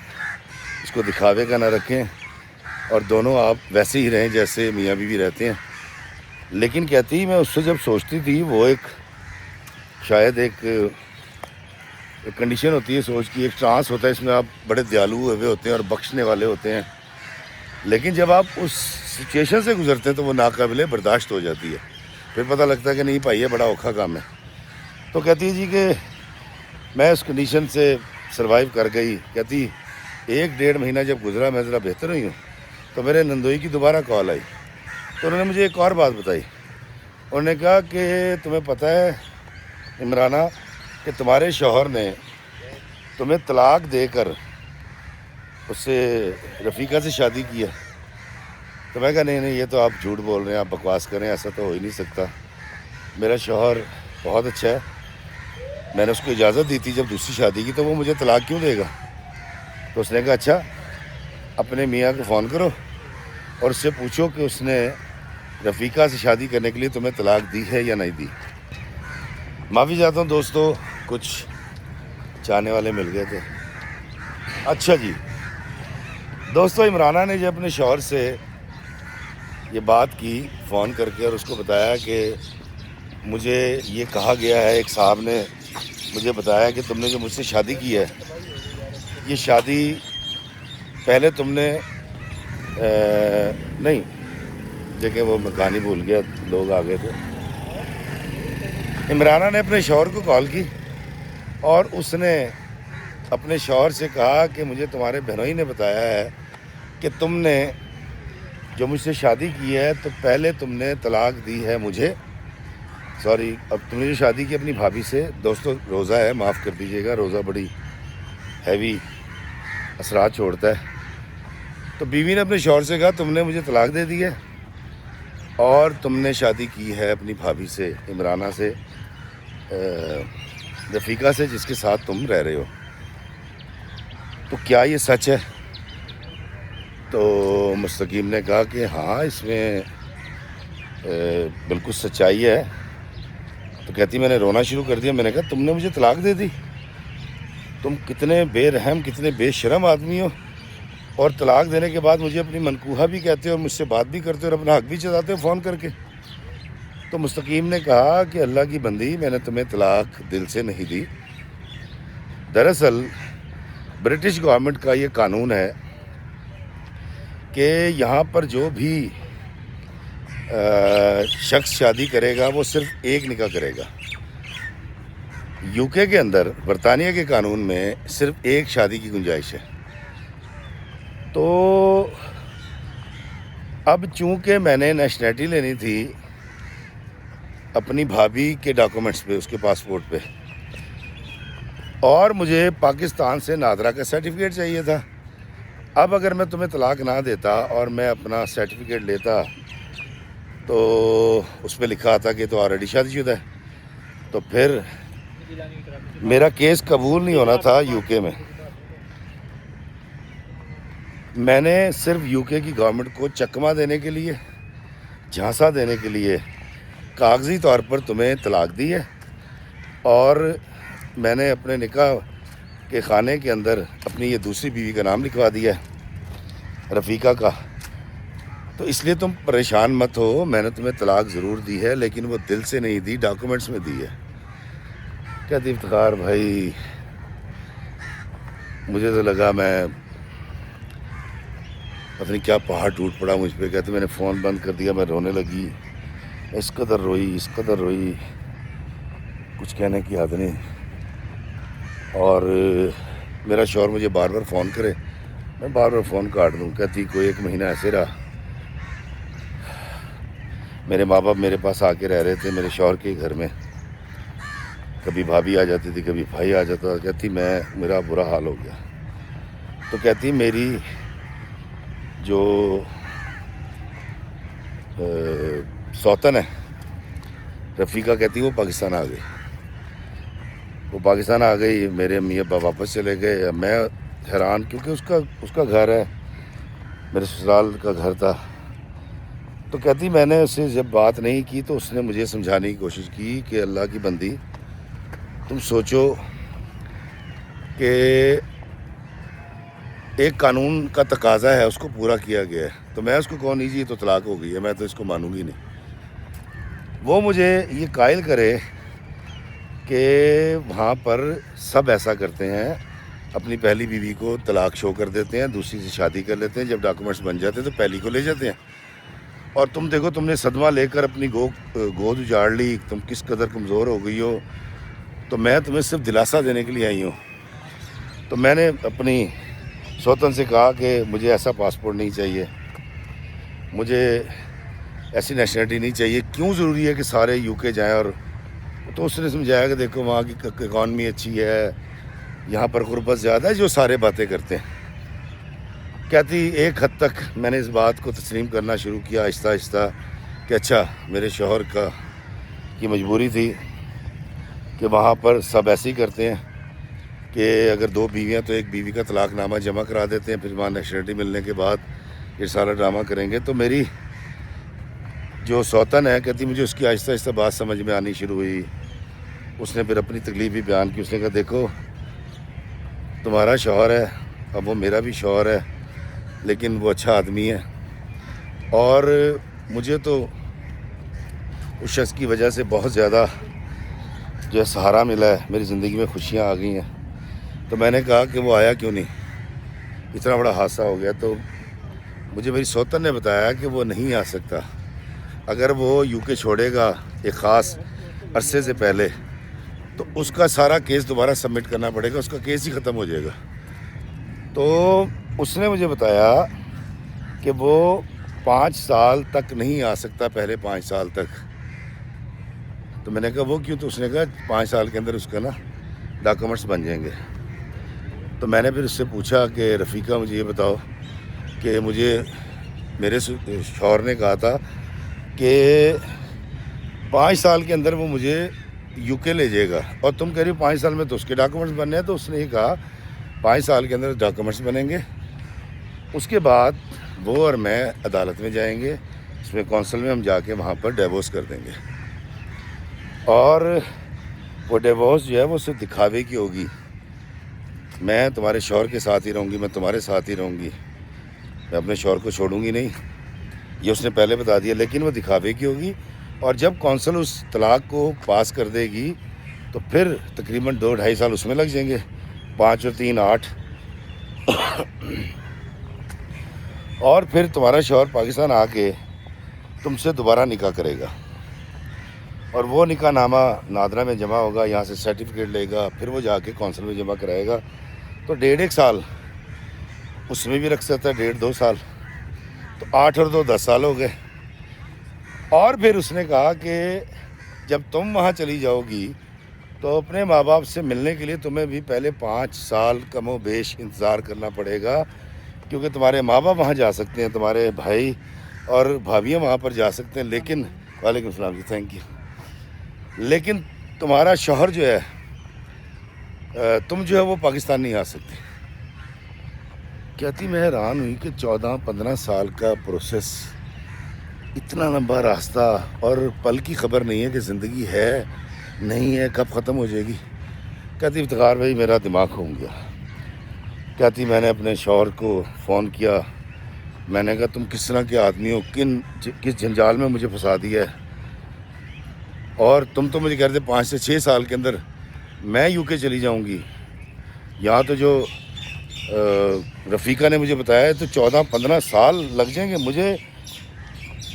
Speaker 1: اس کو دکھاوے کا نہ رکھیں, اور دونوں آپ ویسے ہی رہیں جیسے میاں بیوی رہتے ہیں. لیکن کہتی میں اس سے جب سوچتی تھی وہ ایک شاید ایک کنڈیشن ہوتی ہے سوچ کی, ایک ٹرانس ہوتا ہے, اس میں آپ بڑے دیالو ہوئے ہوتے ہیں اور بخشنے والے ہوتے ہیں, لیکن جب آپ اس سچویشن سے گزرتے ہیں تو وہ ناقابل برداشت ہو جاتی ہے. پھر پتہ لگتا ہے کہ نہیں بھائی یہ بڑا اوکھا کام ہے. تو کہتی ہے جی کہ میں اس کنڈیشن سے سروائیو کر گئی. کہتی 1-1.5 مہینہ جب گزرا میں ذرا بہتر ہوئی ہوں تو میرے نندوئی کی دوبارہ کال آئی, تو انہوں نے مجھے ایک اور بات بتائی. انہوں نے کہا کہ تمہیں پتہ ہے عمرانہ کہ تمہارے شوہر نے تمہیں طلاق دے کر اس سے رفیقہ سے شادی کی ہے. تو میں کہا نہیں یہ تو آپ جھوٹ بول رہے ہیں, آپ بکواس کریں, ایسا تو ہو ہی نہیں سکتا. میرا شوہر بہت اچھا ہے, میں نے اس کو اجازت دی تھی جب دوسری شادی کی, تو وہ مجھے طلاق کیوں دے گا. تو اس نے کہا اچھا اپنے میاں کو فون کرو اور اس سے پوچھو کہ اس نے رفیقہ سے شادی کرنے کے لیے تمہیں طلاق دی ہے یا نہیں دی. معافی چاہتا ہوں دوستو, کچھ چاہنے والے مل گئے تھے. اچھا جی دوستو, عمرانہ نے جب اپنے شوہر سے یہ بات کی فون کر کے اور اس کو بتایا کہ مجھے یہ کہا گیا ہے, ایک صاحب نے مجھے بتایا کہ تم نے جو مجھ سے شادی کی ہے یہ شادی پہلے تم نے نہیں دیکھیں وہ میں کہانی بھول گیا, لوگ آ گئے تھے. عمرانہ نے اپنے شوہر کو کال کی اور اس نے اپنے شوہر سے کہا کہ مجھے تمہارے بہنوئی نے بتایا ہے کہ تم نے جو مجھ سے شادی کی ہے تو پہلے تم نے طلاق دی ہے مجھے, سوری اب تم نے جو شادی کی اپنی بھابھی سے. دوستو روزہ ہے, معاف کر دیجیے گا, روزہ بڑی ہیوی اثرات چھوڑتا ہے. تو بیوی نے اپنے شوہر سے کہا تم نے مجھے طلاق دے دی ہے اور تم نے شادی کی ہے اپنی بھابھی سے, عمرانہ سے, رفیقہ سے, جس کے ساتھ تم رہ رہے ہو. تو کیا یہ سچ ہے؟ تو مستقیم نے کہا کہ ہاں اس میں بالکل سچائی ہے. تو کہتی میں نے رونا شروع کر دیا. میں نے کہا تم نے مجھے طلاق دے دی, تم کتنے بے رحم کتنے بے شرم آدمی ہو, اور طلاق دینے کے بعد مجھے اپنی منکوہہ بھی کہتے ہو اور مجھ سے بات بھی کرتے ہو اور اپنا حق بھی چلاتے ہو فون کر کے. تو مستقیم نے کہا کہ اللہ کی بندی, میں نے تمہیں طلاق دل سے نہیں دی. دراصل برٹش گورنمنٹ کا یہ قانون ہے کہ یہاں پر جو بھی شخص شادی کرے گا وہ صرف ایک نکاح کرے گا. یو کے اندر برطانیہ کے قانون میں صرف ایک شادی کی گنجائش ہے. تو اب چونکہ میں نے نیشنلٹی لینی تھی اپنی بھابھی کے ڈاکومنٹس پہ, اس کے پاسپورٹ پہ, اور مجھے پاکستان سے نادرا کا سرٹیفکیٹ چاہیے تھا. اب اگر میں تمہیں طلاق نہ دیتا اور میں اپنا سرٹیفکیٹ لیتا تو اس پہ لکھا تھا کہ تو آلریڈی شادی شدہ ہے, تو پھر میرا کیس قبول نہیں ہونا تھا یو کے میں. میں نے صرف یو کے کی گورنمنٹ کو چکمہ دینے کے لیے, جھانسا دینے کے لیے کاغذی طور پر تمہیں طلاق دی ہے, اور میں نے اپنے نکاح کے خانے کے اندر اپنی یہ دوسری بیوی کا نام لکھوا دیا ہے, رفیقہ کا. تو اس لیے تم پریشان مت ہو, میں نے تمہیں طلاق ضرور دی ہے لیکن وہ دل سے نہیں دی, ڈاکومنٹس میں دی ہے. کہتی افتخار بھائی مجھے تو لگا میں پتہ نہیں کیا پہاڑ ٹوٹ پڑا مجھ پہ. کہتے میں نے فون بند کر دیا, میں رونے لگی, اس قدر روئی کچھ کہنے کی حد نہیں. اور میرا شوہر مجھے بار بار فون کرے, میں بار بار فون کاٹ دوں. کہتی کوئی 1 مہینہ ایسے رہا, میرے ماں باپ میرے پاس آ کے رہ رہے تھے میرے شوہر کے گھر میں, کبھی بھابھی آ جاتی تھی, کبھی بھائی آ جاتا. کہتی میرا برا حال ہو گیا. تو کہتی میری جو سوتن ہے رفیقہ, کہتی وہ پاکستان آ گئی. میرے امی ابا واپس چلے گئے. میں حیران, کیونکہ اس کا گھر ہے, میرے سسرال کا گھر تھا. تو کہتی میں نے اس سے جب بات نہیں کی تو اس نے مجھے سمجھانے کی کوشش کی کہ اللہ کی بندی تم سوچو کہ ایک قانون کا تقاضا ہے, اس کو پورا کیا گیا ہے, تو میں اس کو کہوں نہیں جی تو طلاق ہو گئی ہے, میں تو اس کو مانوں گی نہیں. وہ مجھے یہ قائل کرے کہ وہاں پر سب ایسا کرتے ہیں, اپنی پہلی بیوی کو طلاق شو کر دیتے ہیں, دوسری سے شادی کر لیتے ہیں, جب ڈاکومنٹس بن جاتے ہیں تو پہلی کو لے جاتے ہیں. اور تم دیکھو تم نے صدمہ لے کر اپنی گود اجاڑ لی, تم کس قدر کمزور ہو گئی ہو. تو میں تمہیں صرف دلاسہ دینے کے لیے آئی ہوں. تو میں نے اپنی سوتن سے کہا کہ مجھے ایسا پاسپورٹ نہیں چاہیے, مجھے ایسی نیشنلٹی نہیں چاہیے, کیوں ضروری ہے کہ سارے یو کے جائیں. اور تو اس نے سمجھایا کہ دیکھو وہاں کی اکانومی اچھی ہے, یہاں پر غربت زیادہ ہے, جو سارے باتیں کرتے ہیں. کہتی ایک حد تک میں نے اس بات کو تسلیم کرنا شروع کیا آہستہ آہستہ کہ اچھا میرے شوہر کی مجبوری تھی کہ وہاں پر سب ایسے ہی کرتے ہیں کہ اگر 2 بیویاں تو ایک بیوی کا طلاق نامہ جمع کرا دیتے ہیں, پھر وہاں نیشنلٹی ملنے کے بعد یہ سارا ڈرامہ کریں گے. تو میری جو سوتن ہے, کہتی مجھے اس کی آہستہ آہستہ بات سمجھ میں آنی شروع ہوئی. اس نے پھر اپنی تکلیف بھی بیان کی. اس نے کہا دیکھو تمہارا شوہر ہے, اب وہ میرا بھی شوہر ہے, لیکن وہ اچھا آدمی ہے, اور مجھے تو اس شخص کی وجہ سے بہت زیادہ جو ہے سہارا ملا ہے, میری زندگی میں خوشیاں آ گئی ہیں. تو میں نے کہا کہ وہ آیا کیوں نہیں, اتنا بڑا حادثہ ہو گیا. تو مجھے میری سوتن نے بتایا کہ وہ نہیں آ سکتا. اگر وہ یو کے چھوڑے گا ایک خاص عرصے سے پہلے تو اس کا سارا کیس دوبارہ سبمٹ کرنا پڑے گا, اس کا کیس ہی ختم ہو جائے گا. تو اس نے مجھے بتایا کہ وہ 5 سال تک نہیں آ سکتا, پہلے 5 سال تک. تو میں نے کہا وہ کیوں؟ تو اس نے کہا 5 سال کے اندر اس کا ڈاکومنٹس بن جائیں گے. تو میں نے پھر اس سے پوچھا کہ رفیقہ مجھے یہ بتاؤ کہ مجھے میرے شوہر نے کہا تھا کہ 5 سال کے اندر وہ مجھے یو کے لے جائے گا, اور تم کہہ رہی ہو 5 سال میں تو اس کے ڈاکومنٹس بننے ہیں. تو اس نے یہ کہا 5 سال کے اندر ڈاکومنٹس بنیں گے, اس کے بعد وہ اور میں عدالت میں جائیں گے, اس میں کونسل میں ہم جا کے وہاں پر ڈیورس کر دیں گے. اور وہ ڈیورس جو ہے وہ صرف دکھاوے کی ہوگی. میں تمہارے شوہر کے ساتھ ہی رہوں گی, میں تمہارے ساتھ ہی رہوں گی, میں اپنے شوہر کو چھوڑوں گی نہیں, یہ اس نے پہلے بتا دیا. لیکن وہ دکھاوے کی ہوگی, اور جب کونسل اس طلاق کو پاس کر دے گی تو پھر تقریباً 2-2.5 سال اس میں لگ جائیں گے, 5 اور 3 8. اور پھر تمہارا شوہر پاکستان آ کے تم سے دوبارہ نکاح کرے گا, اور وہ نکاح نامہ نادرا میں جمع ہوگا, یہاں سے سرٹیفکیٹ لے گا, پھر وہ جا کے کونسل میں جمع کرائے گا. تو 1.5 سال اس میں بھی رکھ سکتا ہے, 1.5-2 سال, تو 8 اور 2 10 سال ہو گئے. اور پھر اس نے کہا کہ جب تم وہاں چلی جاؤ گی تو اپنے ماں باپ سے ملنے کے لیے تمہیں بھی پہلے 5 سال کم و بیش انتظار کرنا پڑے گا، کیونکہ تمہارے ماں باپ وہاں جا سکتے ہیں، تمہارے بھائی اور بھابھیاں وہاں پر جا سکتے ہیں، لیکن وعلیکم السلام جی، تھینک یو، لیکن تمہارا شوہر جو ہے تم جو ہے وہ پاکستان نہیں آ سکتے۔ کہتی میں حیران ہوئی کہ 14-15 سال کا پروسیس، اتنا لمبا راستہ، اور پل کی خبر نہیں ہے کہ زندگی ہے نہیں ہے، کب ختم ہو جائے گی۔ کہتی افتخار بھائی میرا دماغ گھوم گیا۔ کہتی میں نے اپنے شوہر کو فون کیا، میں نے کہا تم کس طرح کے آدمی ہو، کس جنجال میں مجھے پھنسا دیا ہے، اور تم تو مجھے کہہ رہے تھے 5 سے 6 سال کے اندر میں یو کے چلی جاؤں گی، یہاں تو جو رفیقہ نے مجھے بتایا ہے تو 14-15 سال لگ جائیں گے مجھے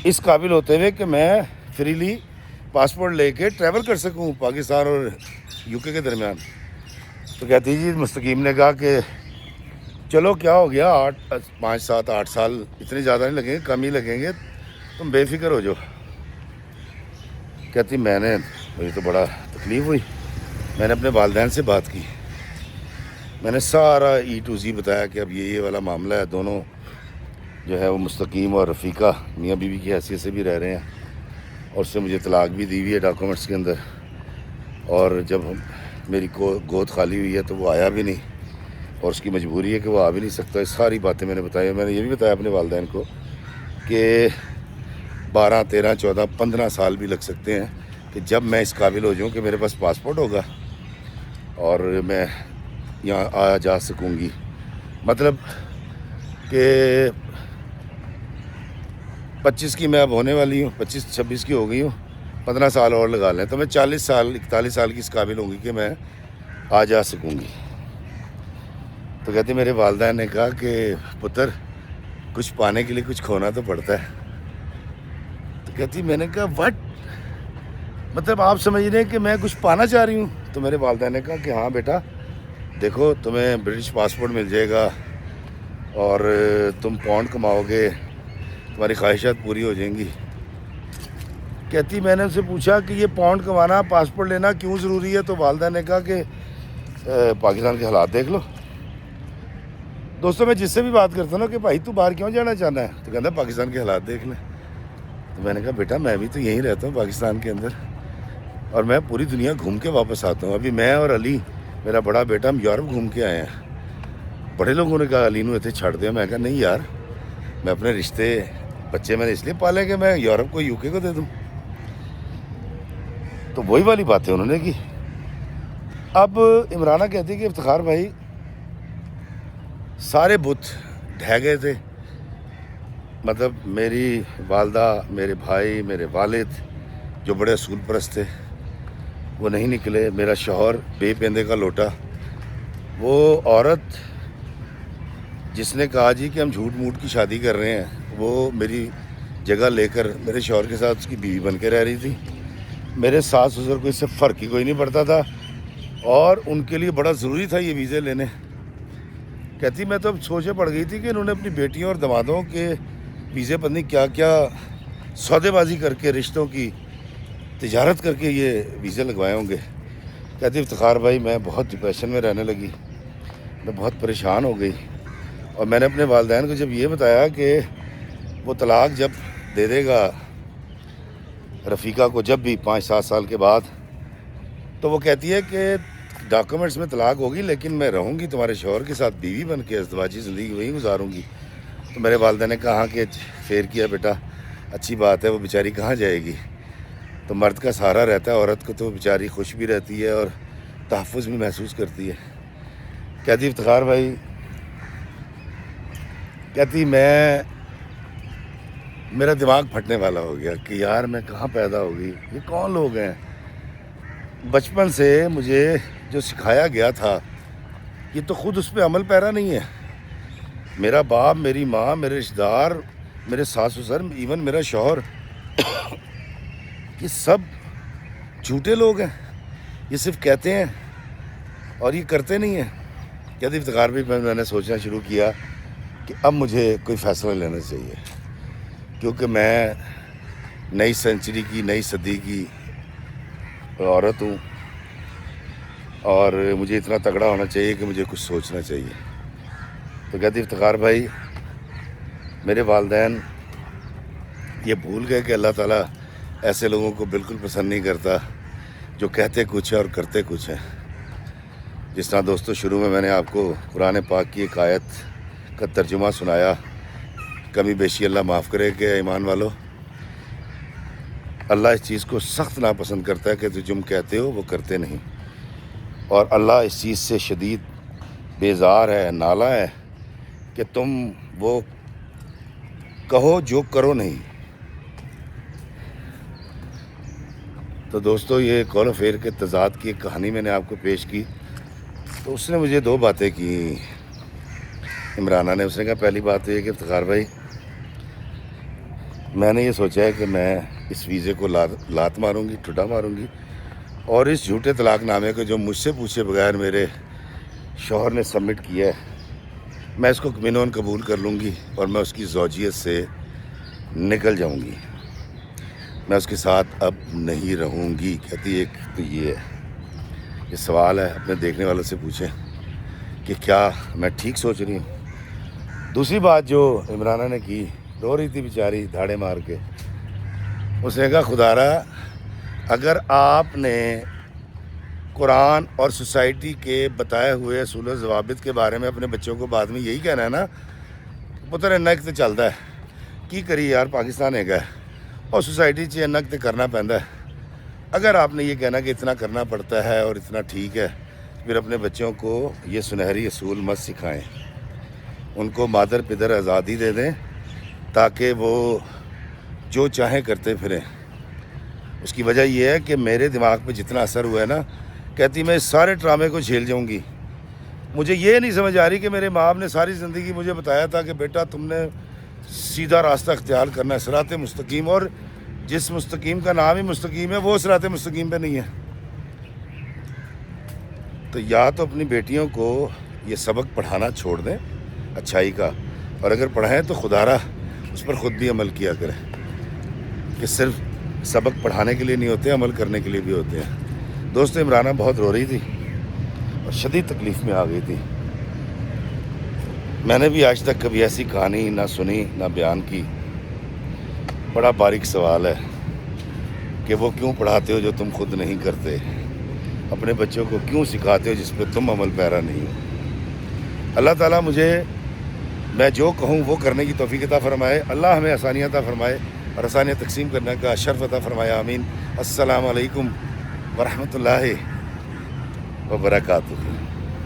Speaker 1: اس قابل ہوتے ہوئے کہ میں فریلی پاسپورٹ لے کے ٹریول کر سکوں پاکستان اور یو کے درمیان۔ تو کہتی جی مستقیم نے کہا کہ چلو کیا ہو گیا، 5-7-8 سال اتنے زیادہ نہیں لگیں گے، کم ہی لگیں گے، تم بے فکر ہو جاؤ۔ کہتی مجھے تو بڑا تکلیف ہوئی، میں نے اپنے والدین سے بات کی، میں نے سارا ای ٹو زی بتایا کہ اب یہ والا معاملہ ہے، دونوں جو ہے وہ مستقیم اور رفیقہ میاں بیوی کی حیثیت سے بھی رہ رہے ہیں، اور اس سے مجھے طلاق بھی دی ہوئی ہے ڈاکومنٹس کے اندر، اور جب میری گود خالی ہوئی ہے تو وہ آیا بھی نہیں، اور اس کی مجبوری ہے کہ وہ آ بھی نہیں سکتا۔ یہ ساری باتیں میں نے بتائی، میں نے یہ بھی بتایا اپنے والدین کو کہ 12, 13, 14, 15 سال بھی لگ سکتے ہیں کہ جب میں اس قابل ہو جاؤں کہ میرے پاس پاسپورٹ ہوگا اور میں یہاں آ جا سکوں گی، مطلب کہ 25 کی میں اب ہونے والی ہوں، 25-26 کی ہو گئی ہوں، 15 سال اور لگا لیں تو میں 40-41 سال کی اس قابل ہوں گی کہ میں آ جا سکوں گی۔ تو کہتے میرے والدین نے کہا کہ پتر کچھ پانے کے لیے کچھ کھونا تو پڑتا ہے۔ تو کہتی میں نے کہا وٹ، مطلب آپ سمجھ رہے ہیں کہ میں کچھ پانا چاہ رہی ہوں؟ تو میرے والدین نے کہا کہ ہاں بیٹا دیکھو تمہیں برٹش پاسپورٹ مل جائے گا اور تم پاؤنڈ کماؤ گے، تمہاری خواہشات پوری ہو جائیں گی۔ کہتی میں نے ان سے پوچھا کہ یہ پاؤنڈ کمانا، پاسپورٹ لینا کیوں ضروری ہے؟ تو والدہ نے کہا کہ پاکستان کے حالات دیکھ لو۔ دوستوں میں جس سے بھی بات کرتا ہوں نا کہ بھائی تو باہر کیوں جانا چاہنا ہے، تو کہتا ہے پاکستان کے حالات دیکھ لیں۔ تو میں نے کہا بیٹا میں بھی تو یہیں رہتا ہوں پاکستان کے اندر، اور میں پوری دنیا گھوم کے واپس آتا ہوں۔ ابھی میں اور علی میرا بڑا بیٹا ہم یورپ گھوم کے آئے ہیں۔ بڑے لوگوں نے کہا علی نو اتنے چھڑ دیا، میں کہا نہیں یار، میں اپنے رشتے بچے میں نے اس لیے پالے کہ میں یورپ کو یو کے کو دے دوں۔ تو وہی والی باتیں انہوں نے کی۔ اب عمرانہ کہتی کہ افتخار بھائی سارے بت ڈھہ گئے تھے، مطلب میری والدہ، میرے بھائی، میرے والد جو بڑے اصول پرست تھے وہ نہیں نکلے، میرا شوہر بے پیندے کا لوٹا، وہ عورت جس نے کہا جی کہ ہم جھوٹ موٹ کی شادی کر رہے ہیں، وہ میری جگہ لے کر میرے شوہر کے ساتھ اس کی بیوی بن کے رہ رہی تھی۔ میرے ساس سسر کو اس سے فرق ہی کوئی نہیں پڑتا تھا، اور ان کے لیے بڑا ضروری تھا یہ ویزے لینے۔ کہتی میں تو اب سوچے پڑ گئی تھی کہ انہوں نے اپنی بیٹیوں اور دمادوں کے ویزے پتہ نہیں کیا کیا سودے بازی کر کے، رشتوں کی تجارت کر کے یہ ویزے لگوائے ہوں گے۔ کہتی افتخار بھائی میں بہت ڈپریشن میں رہنے لگی، میں بہت پریشان ہو گئی، اور میں نے اپنے والدین کو جب یہ بتایا کہ وہ طلاق جب دے دے گا رفیقہ کو جب بھی 5-7 سال کے بعد، تو وہ کہتی ہے کہ ڈاکومنٹس میں طلاق ہوگی لیکن میں رہوں گی تمہارے شوہر کے ساتھ بیوی بن کے، ازدواجی زندگی وہیں گزاروں گی۔ تو میرے والدین نے کہا کہ فیر کیا بیٹا، اچھی بات ہے، وہ بیچاری کہاں جائے گی، تو مرد کا سہارا رہتا ہے، عورت کو تو بیچاری خوش بھی رہتی ہے اور تحفظ بھی محسوس کرتی ہے۔ کہتی افتخار بھائی، کہتی میرا دماغ پھٹنے والا ہو گیا کہ یار میں کہاں پیدا ہو گئی، یہ کون لوگ ہیں؟ بچپن سے مجھے جو سکھایا گیا تھا یہ تو خود اس پہ عمل پیرا نہیں ہے۔ میرا باپ، میری ماں، میرے رشتہ دار، میرے ساس سسر، ایون میرا شوہر، یہ سب جھوٹے لوگ ہیں، یہ صرف کہتے ہیں اور یہ کرتے نہیں ہیں۔ کہتی افتخار بھی میں نے سوچنا شروع کیا کہ اب مجھے کوئی فیصلہ لینا چاہیے، کیونکہ میں نئی سینچری کی، نئی صدی کی عورت ہوں، اور مجھے اتنا تگڑا ہونا چاہیے کہ مجھے کچھ سوچنا چاہیے. تو کہتی افتخار بھائی میرے والدین یہ بھول گئے کہ اللہ تعالیٰ ایسے لوگوں کو بالکل پسند نہیں کرتا جو کہتے کچھ ہے اور کرتے کچھ ہیں. جس طرح دوستو شروع میں نے آپ کو قرآن پاک کی ایک آیت کا ترجمہ سنایا، کمی بیشی اللہ معاف کرے کہ ایمان والو اللہ اس چیز کو سخت ناپسند کرتا ہے کہ تم کہتے ہو وہ کرتے نہیں، اور اللہ اس چیز سے شدید بیزار ہے، نالا ہے کہ تم وہ کہو جو کرو نہیں. تو دوستو یہ قول و فعل کے تضاد کی ایک کہانی میں نے آپ کو پیش کی. تو اس نے مجھے 2 باتیں کی عمرانہ نے. اس نے کہا پہلی بات یہ کہ افتخار بھائی میں نے یہ سوچا ہے کہ میں اس ویزے کو لات ماروں گی، ٹھڈا ماروں گی، اور اس جھوٹے طلاق نامے کو جو مجھ سے پوچھے بغیر میرے شوہر نے سبمٹ کیا ہے میں اس کو اطمینان قبول کر لوں گی اور میں اس کی زوجیت سے نکل جاؤں گی، میں اس کے ساتھ اب نہیں رہوں گی. کہتی ایک تو یہ سوال ہے، اپنے دیکھنے والوں سے پوچھیں کہ کیا میں ٹھیک سوچ رہی ہوں. دوسری بات جو عمرانہ نے کی، رو رہی تھی بیچاری دھاڑے مار کے. اس نے کہا خدا را اگر آپ نے قرآن اور سوسائٹی کے بتائے ہوئے اصول و ضوابط کے بارے میں اپنے بچوں کو بعد میں یہی کہنا ہے نا، پتر انک تو چلتا ہے کی کری یار، پاکستان ہے گا اور سوسائٹی چ انک تو کرنا پہنتا ہے. اگر آپ نے یہ کہنا کہ اتنا کرنا پڑتا ہے اور اتنا ٹھیک ہے، پھر اپنے بچوں کو یہ سنہری اصول مت سکھائیں. ان کو مادر پدر آزادی دے دیں تاکہ وہ جو چاہیں کرتے پھریں. اس کی وجہ یہ ہے کہ میرے دماغ پہ جتنا اثر ہوا ہے نا، کہتی میں اس سارے ڈرامے کو جھیل جاؤں گی. مجھے یہ نہیں سمجھ آ رہی کہ میرے باپ نے ساری زندگی مجھے بتایا تھا کہ بیٹا تم نے سیدھا راستہ اختیار کرنا ہے، صراط مستقیم، اور جس مستقیم کا نام ہی مستقیم ہے وہ صراط مستقیم پہ نہیں ہے. تو یا تو اپنی بیٹیوں کو یہ سبق پڑھانا چھوڑ دیں اچھائی کا، اور اگر پڑھائیں تو خدا را اس پر خود بھی عمل کیا کریں کہ صرف سبق پڑھانے کے لیے نہیں ہوتے، عمل کرنے کے لیے بھی ہوتے ہیں. دوست عمرانہ بہت رو رہی تھی اور شدید تکلیف میں آ گئی تھی. میں نے بھی آج تک کبھی ایسی کہانی نہ سنی نہ بیان کی. بڑا باریک سوال ہے کہ وہ کیوں پڑھاتے ہو جو تم خود نہیں کرتے، اپنے بچوں کو کیوں سکھاتے ہو جس پہ تم عمل پیرا نہیں ہو. اللہ تعالیٰ مجھے میں جو کہوں وہ کرنے کی توفیق عطا فرمائے. اللہ ہمیں آسانیاں عطا فرمائے اور آسانیاں تقسیم کرنے کا شرف عطا فرمائے. آمین. السلام علیکم ورحمۃ اللہ وبرکاتہ.